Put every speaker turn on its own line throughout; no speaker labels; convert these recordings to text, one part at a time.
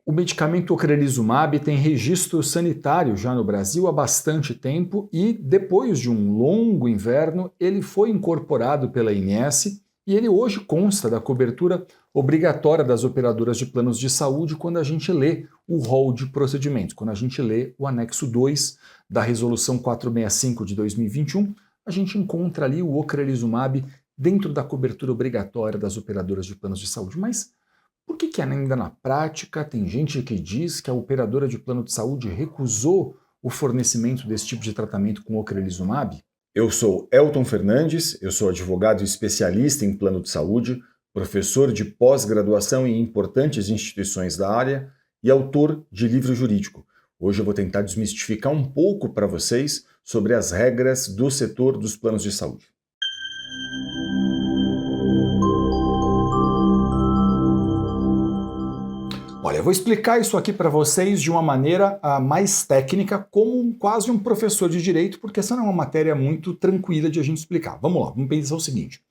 O medicamento ocrelizumab tem registro sanitário já no Brasil há bastante tempo e, depois de um longo inverno, ele foi incorporado pela ANS e ele hoje consta da cobertura obrigatória das operadoras de planos de saúde quando a gente lê o rol de procedimentos, quando a gente lê o anexo 2 da Resolução 465 de 2021, a gente encontra ali o ocrelizumab dentro da cobertura obrigatória das operadoras de planos de saúde. Mas por que ainda na prática tem gente que diz que a operadora de plano de saúde recusou o fornecimento desse tipo de tratamento com ocrelizumab?
Eu sou Elton Fernandes, eu sou advogado especialista em plano de saúde, professor de pós-graduação em importantes instituições da área e autor de livro jurídico. Hoje eu vou tentar desmistificar um pouco para vocês sobre as regras do setor dos planos de saúde.
Olha, eu vou explicar isso aqui para vocês de uma maneira mais técnica, como quase um professor de direito, porque essa não é uma matéria muito tranquila de a gente explicar. Vamos lá, vamos pensar o seguinte.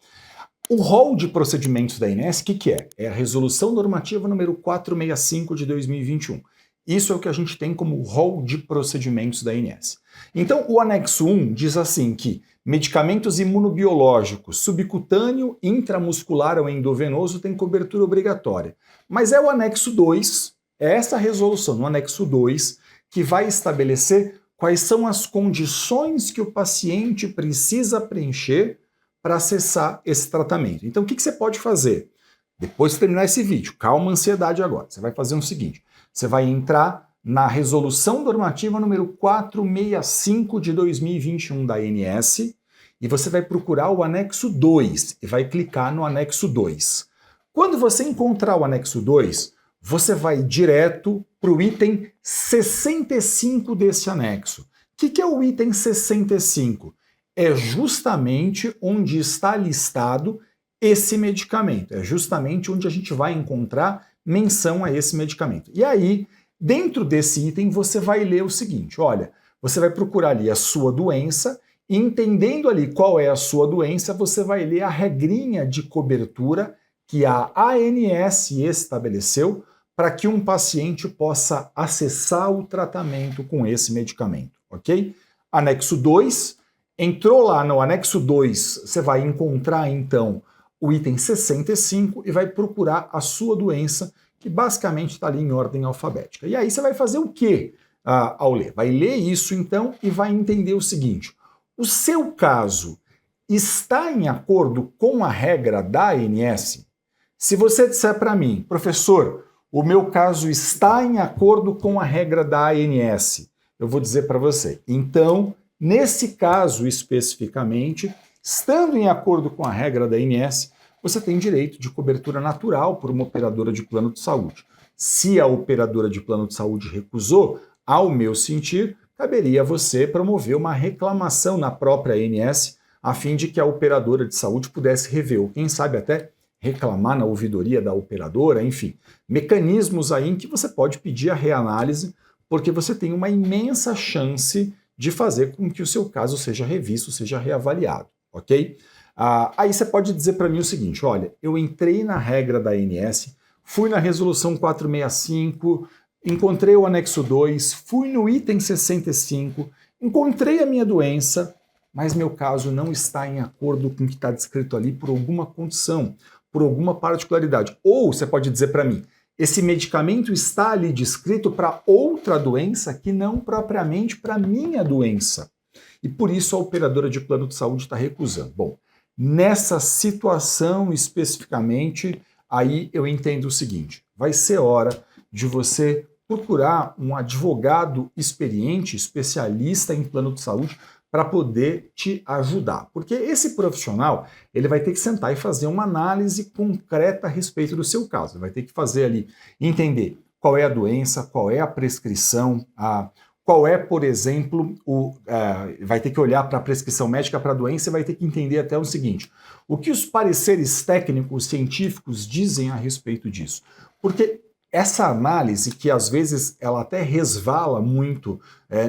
O rol de procedimentos da ANS, o que é? É a Resolução Normativa número 465 de 2021. Isso é o que a gente tem como rol de procedimentos da ANS. Então, o anexo 1 diz assim que medicamentos imunobiológicos, subcutâneo, intramuscular ou endovenoso têm cobertura obrigatória. Mas é o anexo 2, é essa resolução no anexo 2, que vai estabelecer quais são as condições que o paciente precisa preencher para acessar esse tratamento. Então, o que você pode fazer? Depois de terminar esse vídeo, calma a ansiedade agora. Você vai fazer o seguinte, você vai entrar na Resolução Normativa número 465 de 2021 da ANS e você vai procurar o anexo 2 e vai clicar no anexo 2. Quando você encontrar o anexo 2, você vai direto para o item 65 desse anexo. O que é o item 65? É justamente onde está listado esse medicamento. É justamente onde a gente vai encontrar menção a esse medicamento. E aí, dentro desse item, você vai ler o seguinte, olha, você vai procurar ali a sua doença e entendendo ali qual é a sua doença, você vai ler a regrinha de cobertura que a ANS estabeleceu para que um paciente possa acessar o tratamento com esse medicamento, ok? Anexo 2, entrou lá no anexo 2, você vai encontrar então o item 65 e vai procurar a sua doença, que basicamente está ali em ordem alfabética. E aí você vai fazer o quê ao ler? Vai ler isso então e vai entender o seguinte, o seu caso está em acordo com a regra da ANS? Se você disser para mim, professor, o meu caso está em acordo com a regra da ANS, eu vou dizer para você, então, nesse caso especificamente, estando em acordo com a regra da ANS, você tem direito de cobertura natural por uma operadora de plano de saúde. Se a operadora de plano de saúde recusou, ao meu sentir, caberia a você promover uma reclamação na própria ANS, a fim de que a operadora de saúde pudesse rever, ou quem sabe até reclamar na ouvidoria da operadora, enfim, mecanismos aí em que você pode pedir a reanálise, porque você tem uma imensa chance de fazer com que o seu caso seja revisto, seja reavaliado, ok? Aí você pode dizer para mim o seguinte, olha, eu entrei na regra da ANS, fui na resolução 465, encontrei o anexo 2, fui no item 65, encontrei a minha doença, mas meu caso não está em acordo com o que está descrito ali por alguma condição, por alguma particularidade. Ou você pode dizer para mim, esse medicamento está ali descrito para outra doença que não propriamente para minha doença. E por isso a operadora de plano de saúde está recusando. Bom, nessa situação especificamente, aí eu entendo o seguinte, vai ser hora de você procurar um advogado experiente, especialista em plano de saúde, para poder te ajudar. Porque esse profissional, ele vai ter que sentar e fazer uma análise concreta a respeito do seu caso. Ele vai ter que fazer ali, entender qual é a doença, qual é a prescrição, qual é, por exemplo, vai ter que olhar para a prescrição médica para a doença e vai ter que entender até o seguinte, o que os pareceres técnicos, científicos dizem a respeito disso. Porque essa análise, que às vezes ela até resvala muito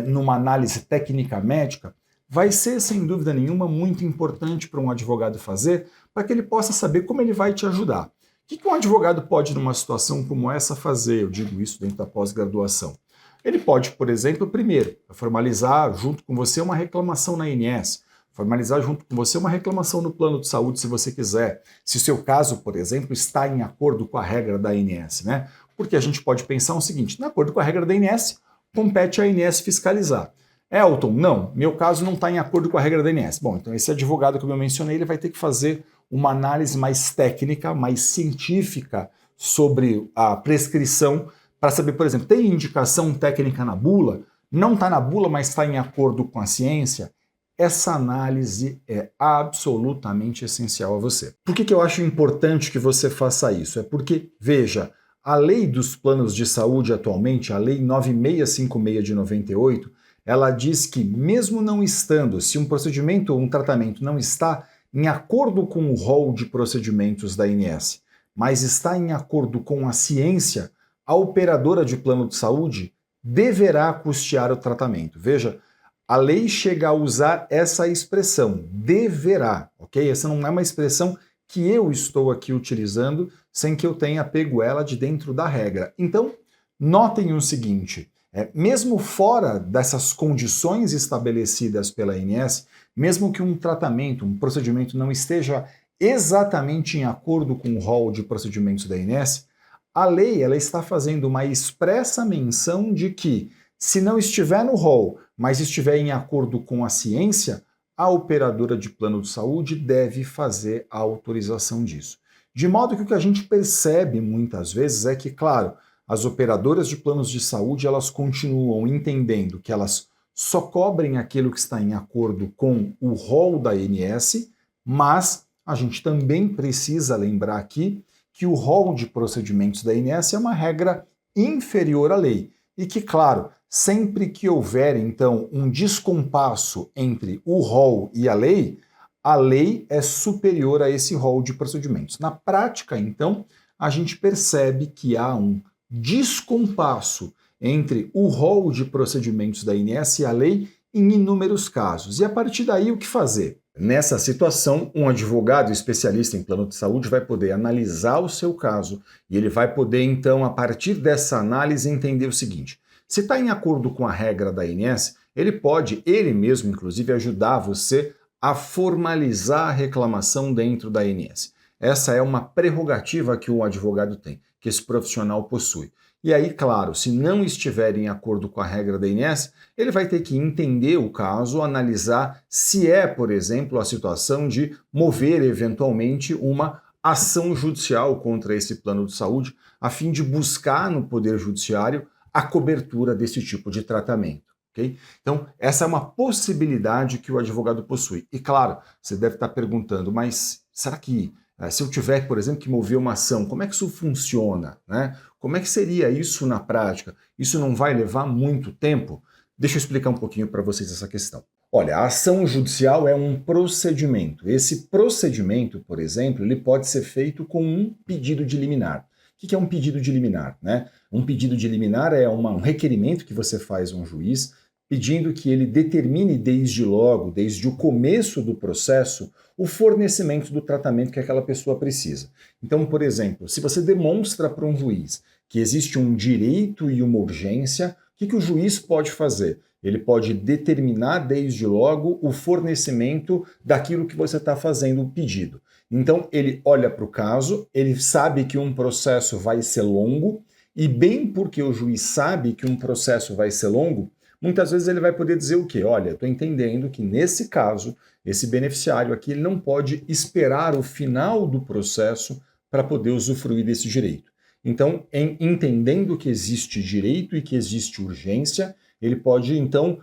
numa análise técnica médica, vai ser, sem dúvida nenhuma, muito importante para um advogado fazer, para que ele possa saber como ele vai te ajudar. O que um advogado pode, numa situação como essa, fazer? Eu digo isso dentro da pós-graduação. Ele pode, por exemplo, primeiro, formalizar junto com você uma reclamação na INS, formalizar junto com você uma reclamação no plano de saúde, se você quiser, se o seu caso, por exemplo, está em acordo com a regra da INS, né? Porque a gente pode pensar o seguinte, de acordo com a regra da INS, compete à INS fiscalizar. Elton, não, meu caso não está em acordo com a regra da INS. Bom, então esse advogado que eu mencionei, ele vai ter que fazer uma análise mais técnica, mais científica sobre a prescrição, para saber, por exemplo, tem indicação técnica na bula? Não está na bula, mas está em acordo com a ciência? Essa análise é absolutamente essencial a você. Por que eu acho importante que você faça isso? É porque, veja, a lei dos planos de saúde atualmente, a lei 9656 de 98, ela diz que mesmo não estando, se um procedimento ou um tratamento não está em acordo com o rol de procedimentos da INS, mas está em acordo com a ciência, a operadora de plano de saúde deverá custear o tratamento. Veja, a lei chega a usar essa expressão, deverá, ok? Essa não é uma expressão que eu estou aqui utilizando sem que eu tenha pego ela de dentro da regra. Então, notem o seguinte, mesmo fora dessas condições estabelecidas pela ANS, mesmo que um tratamento, um procedimento não esteja exatamente em acordo com o rol de procedimentos da ANS, a lei ela está fazendo uma expressa menção de que, se não estiver no rol, mas estiver em acordo com a ciência, a operadora de plano de saúde deve fazer a autorização disso. De modo que o que a gente percebe muitas vezes é que, claro, as operadoras de planos de saúde elas continuam entendendo que elas só cobrem aquilo que está em acordo com o rol da ANS, mas a gente também precisa lembrar aqui que o rol de procedimentos da ANS é uma regra inferior à lei e que, claro, sempre que houver, então, um descompasso entre o rol e a lei é superior a esse rol de procedimentos. Na prática, então, a gente percebe que há um descompasso entre o rol de procedimentos da ANS e a lei em inúmeros casos. E a partir daí, o que fazer? Nessa situação, um advogado especialista em plano de saúde vai poder analisar o seu caso e ele vai poder, então, a partir dessa análise, entender o seguinte: se está em acordo com a regra da ANS, ele pode, ele mesmo, inclusive, ajudar você a formalizar a reclamação dentro da ANS. Essa é uma prerrogativa que o advogado tem, que esse profissional possui. E aí, claro, se não estiver em acordo com a regra da ANS, ele vai ter que entender o caso, analisar se é, por exemplo, a situação de mover eventualmente uma ação judicial contra esse plano de saúde, a fim de buscar no Poder Judiciário a cobertura desse tipo de tratamento. Okay? Então, essa é uma possibilidade que o advogado possui. E claro, você deve estar perguntando, mas será que se eu tiver, por exemplo, que mover uma ação, como é que isso funciona? Né? Como é que seria isso na prática? Isso não vai levar muito tempo? Deixa eu explicar um pouquinho para vocês essa questão. Olha, a ação judicial é um procedimento. Esse procedimento, por exemplo, ele pode ser feito com um pedido de liminar. O que é um pedido de liminar? Né? Um pedido de liminar é um requerimento que você faz a um juiz pedindo que ele determine desde logo, desde o começo do processo, o fornecimento do tratamento que aquela pessoa precisa. Então, por exemplo, se você demonstra para um juiz que existe um direito e uma urgência, o que o juiz pode fazer? Ele pode determinar desde logo o fornecimento daquilo que você está fazendo o pedido. Então, ele olha para o caso, ele sabe que um processo vai ser longo, e bem porque o juiz sabe que um processo vai ser longo, muitas vezes ele vai poder dizer o quê? Olha, estou entendendo que nesse caso, esse beneficiário aqui ele não pode esperar o final do processo para poder usufruir desse direito. Então, entendendo que existe direito e que existe urgência, ele pode, então,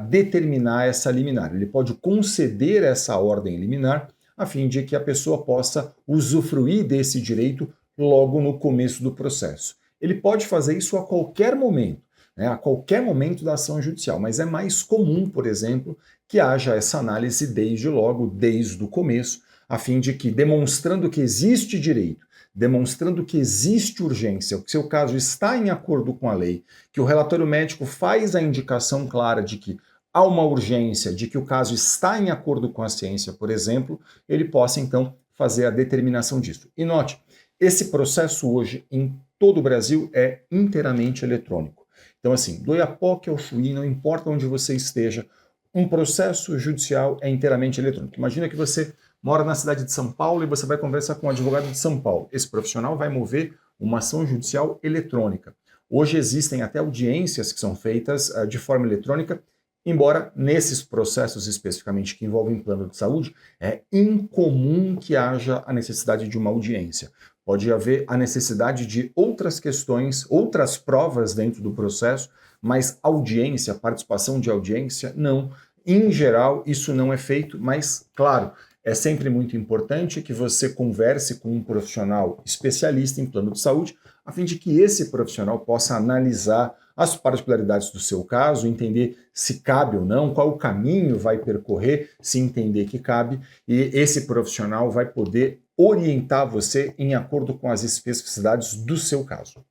determinar essa liminar. Ele pode conceder essa ordem liminar a fim de que a pessoa possa usufruir desse direito logo no começo do processo. Ele pode fazer isso a qualquer momento, né, a qualquer momento da ação judicial, mas é mais comum, por exemplo, que haja essa análise desde logo, desde o começo, a fim de que, demonstrando que existe direito, demonstrando que existe urgência, que seu caso está em acordo com a lei, que o relatório médico faz a indicação clara de que há uma urgência, de que o caso está em acordo com a ciência, por exemplo, ele possa então fazer a determinação disso. E note,
Esse processo hoje, em todo o Brasil, é inteiramente eletrônico. Então, assim, do Oiapoque ao Chuí, não importa onde você esteja, um processo judicial é inteiramente eletrônico. Imagina que você mora na cidade de São Paulo e você vai conversar com um advogado de São Paulo. Esse profissional vai mover uma ação judicial eletrônica. Hoje existem até audiências que são feitas de forma eletrônica, embora nesses processos especificamente que envolvem plano de saúde, é incomum que haja a necessidade de uma audiência. Pode haver a necessidade de outras questões, outras provas dentro do processo, mas audiência, participação de audiência, não. Em geral, isso não é feito, mas, claro, é sempre muito importante que você converse com um profissional especialista em plano de saúde, a fim de que esse profissional possa analisar as particularidades do seu caso, entender se cabe ou não, qual o caminho vai percorrer, se entender que cabe, e esse profissional vai poder orientar você em acordo com as especificidades do seu caso.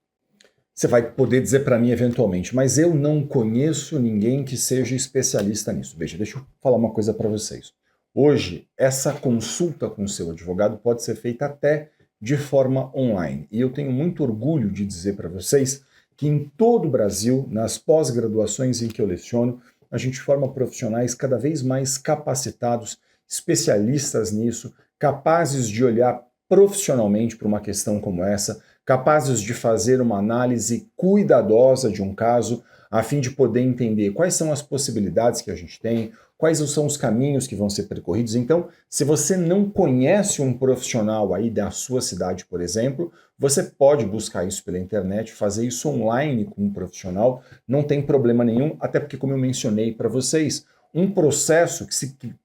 Você vai poder dizer para mim eventualmente, mas eu não conheço ninguém que seja especialista nisso. Veja, deixa eu falar uma coisa para vocês. Hoje, essa consulta com o seu advogado pode ser feita até de forma online. E eu tenho muito orgulho de dizer para vocês que em todo o Brasil, nas pós-graduações em que eu leciono, a gente forma profissionais cada vez mais capacitados, especialistas nisso, capazes de olhar profissionalmente para uma questão como essa, capazes de fazer uma análise cuidadosa de um caso, a fim de poder entender quais são as possibilidades que a gente tem, quais são os caminhos que vão ser percorridos. Então, se você não conhece um profissional aí da sua cidade, por exemplo, você pode buscar isso pela internet, fazer isso online com um profissional, não tem problema nenhum, até porque, como eu mencionei para vocês, um processo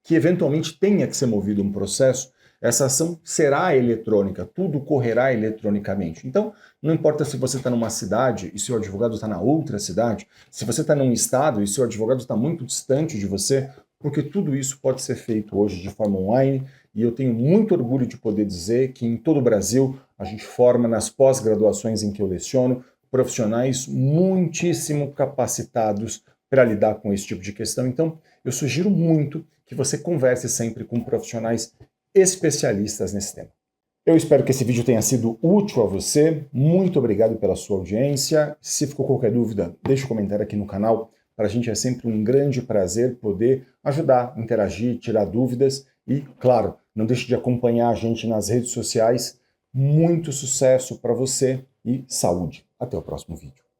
que eventualmente tenha que ser movido um processo, essa ação será eletrônica, tudo correrá eletronicamente. Então, não importa se você está numa cidade e seu advogado está na outra cidade, se você está num estado e seu advogado está muito distante de você, porque tudo isso pode ser feito hoje de forma online, e eu tenho muito orgulho de poder dizer que em todo o Brasil a gente forma nas pós-graduações em que eu leciono profissionais muitíssimo capacitados para lidar com esse tipo de questão. Então, eu sugiro muito que você converse sempre com profissionais especialistas nesse tema. Eu espero que esse vídeo tenha sido útil a você. Muito obrigado pela sua audiência. Se ficou qualquer dúvida, deixe um comentário aqui no canal. Para a gente é sempre um grande prazer poder ajudar, interagir, tirar dúvidas e, claro, não deixe de acompanhar a gente nas redes sociais. Muito sucesso para você e saúde. Até o próximo vídeo.